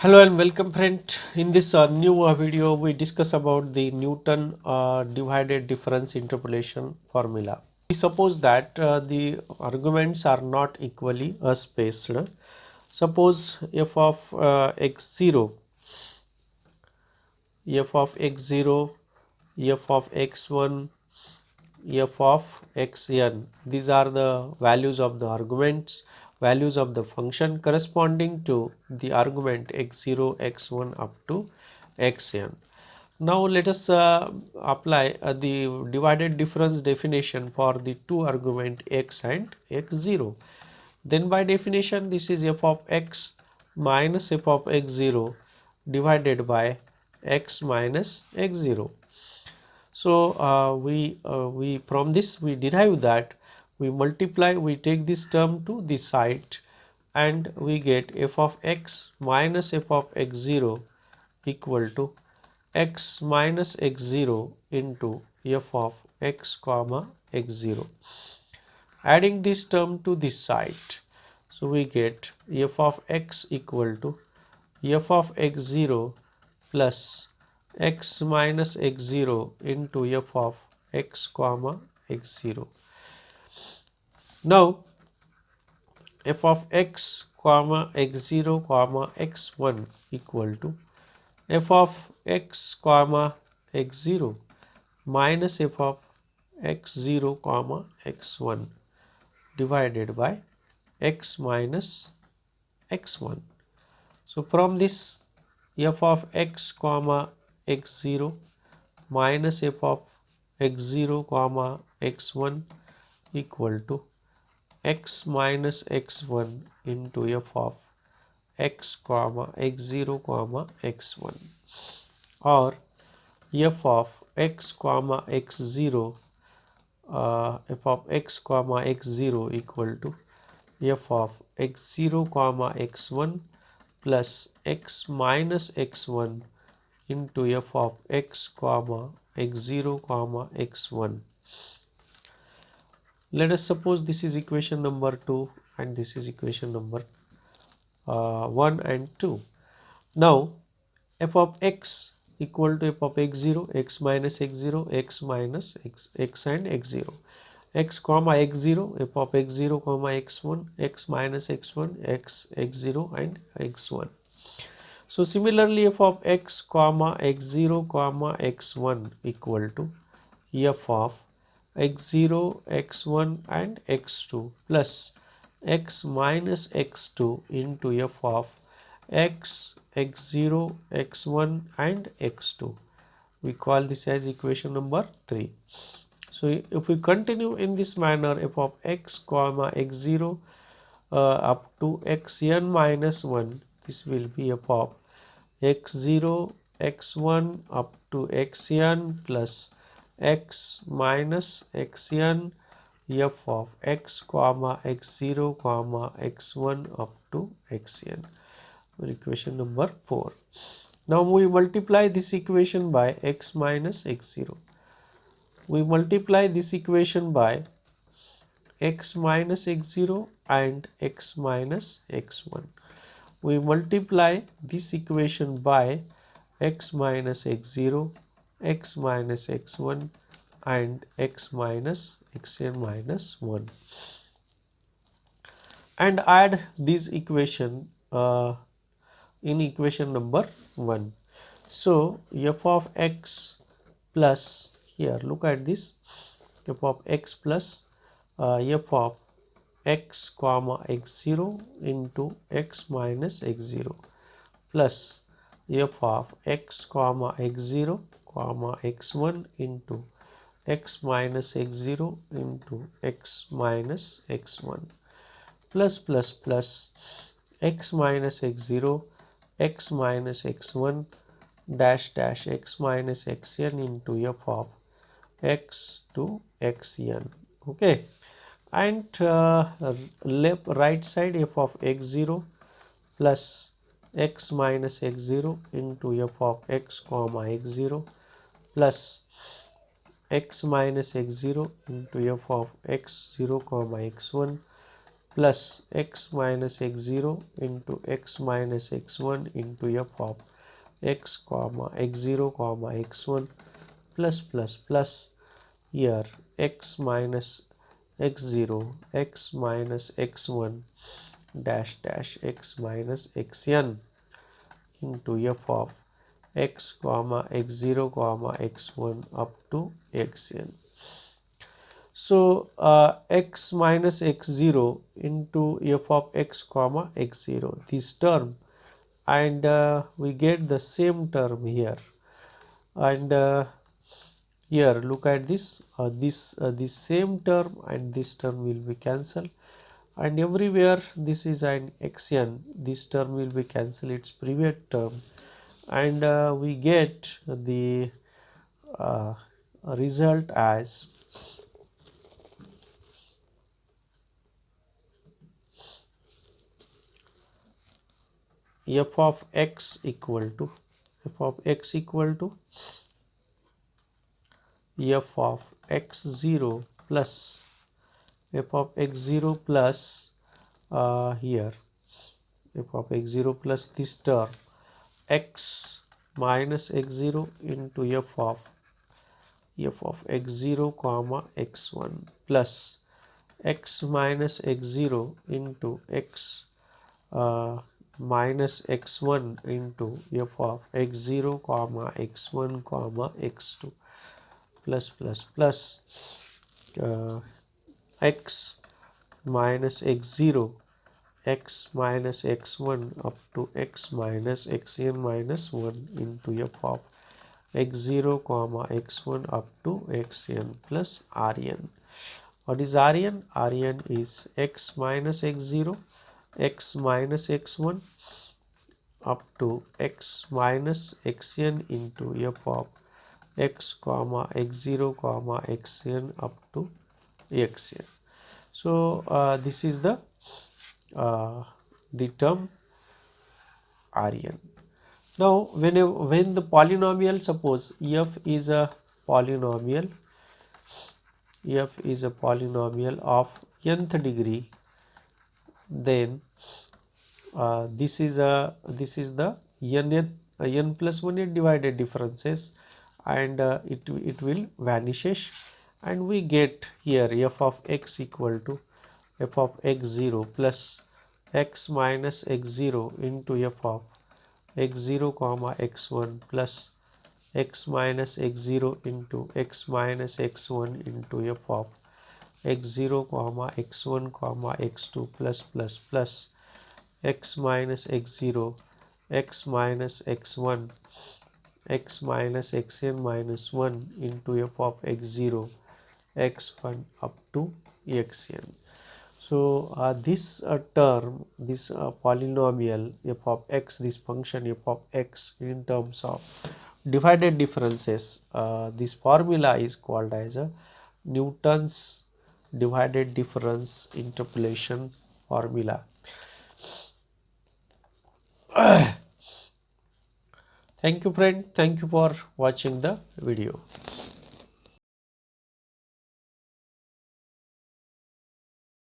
Hello and welcome friend. In this new video we discuss about the Newton divided difference interpolation formula. We suppose that the arguments are not equally spaced. Suppose f of x0, f of x0, f of x1, f of xn. These are the values of the arguments, values of the function corresponding to the argument x0, x1 up to xn. Now let us apply the divided difference definition for the two argument x and x0. Then by definition this is f of x minus f of x0 divided by x minus x0. So we from this we derive that we take this term to the side and we get f of x minus f of x0 equal to x minus x0 into f of x comma x0. Adding this term to this side, so we get f of x equal to f of x0 plus x minus x0 into f of x comma x0. Now f of x comma x0 comma x1 equal to f of x comma x0 minus f of x0 comma x1 divided by x minus x1. So from this f of x comma x0 minus f of x0 comma x1 equal to x minus x1 into f of x comma x0 comma x1, or f of x comma x0 f of x comma x0 equal to f of x0 comma x1 plus x minus x1 into f of x comma x0 comma x1. Let us suppose this is equation number 2 and this is equation number 1 and 2. Now f of x equal to f of x0, x minus x0, x minus x and x0, x comma x0, f of x0 comma x1, x minus x1, x x0 and x1. So similarly f of x comma x0 comma x1 equal to f of x0, x1 and x2 plus x minus x2 into f of x, x0, x1 and x2. We call this as equation number 3. So if we continue in this manner, f of x comma x0 up to xn minus 1, this will be f of x0, x1 up to xn plus x minus xn f of x comma x0 comma x1 up to xn. Equation number 4. Now we multiply this equation by x minus x0. We multiply this equation by x minus x0 and x minus x1. We multiply this equation by x minus x0, x minus x1 and x minus xn minus 1 and add this equation in equation number 1. So f of x plus, here look at this, f of x plus f of x comma x0 into x minus x0 plus f of x comma x0 comma x1 into x minus x0 into x minus x1 plus x minus x0 x minus x1 dash dash x minus xn into f of x to xn. Okay, and left right side f of x0 plus x minus x0 into f of x comma x0 plus x minus x0 into f of x0 comma x1 plus x minus x0 into x minus x1 into f of x comma x0 comma x1 plus here x minus x0 x minus x1 dash dash x minus xn into f of x comma x0 comma x1 up to xn. So x minus x0 into f of x comma x0, this term, and we get the same term here, and here look at this, this same term and this term will be cancelled, and everywhere this is an xn, this term will be cancelled its previous term, and we get the result as f of x equal to f of x0 plus f of x0 plus here f of x0 plus this term x minus x0 into f of x0 comma x1 plus x minus x0 into x minus x1 into f of x0 comma x1 comma x2 plus x minus x0 x minus x1 up to x minus xn minus 1 into f of x0 comma x1 up to xn plus rn. What is rn? Rn is x minus x0 x minus x1 up to x minus xn into f of x comma x0 comma xn up to xn. So this is uh, the term Rn. Now when the polynomial, suppose f is a polynomial, of nth degree, then this is the n plus 1 divided differences, and it will vanishes, and we get here f of x equal to f of x0 plus x minus x0 into f of x0 comma x1 plus x minus x0 into x minus x1 into f of x0 comma x1 comma x2 plus x minus x0 x minus x1 x minus xn minus 1 into f of x0 x1 up to xn. So this term, this polynomial f of x, this function f of x in terms of divided differences, this formula is called as a Newton's divided difference interpolation formula. Thank you friend, thank you for watching the video.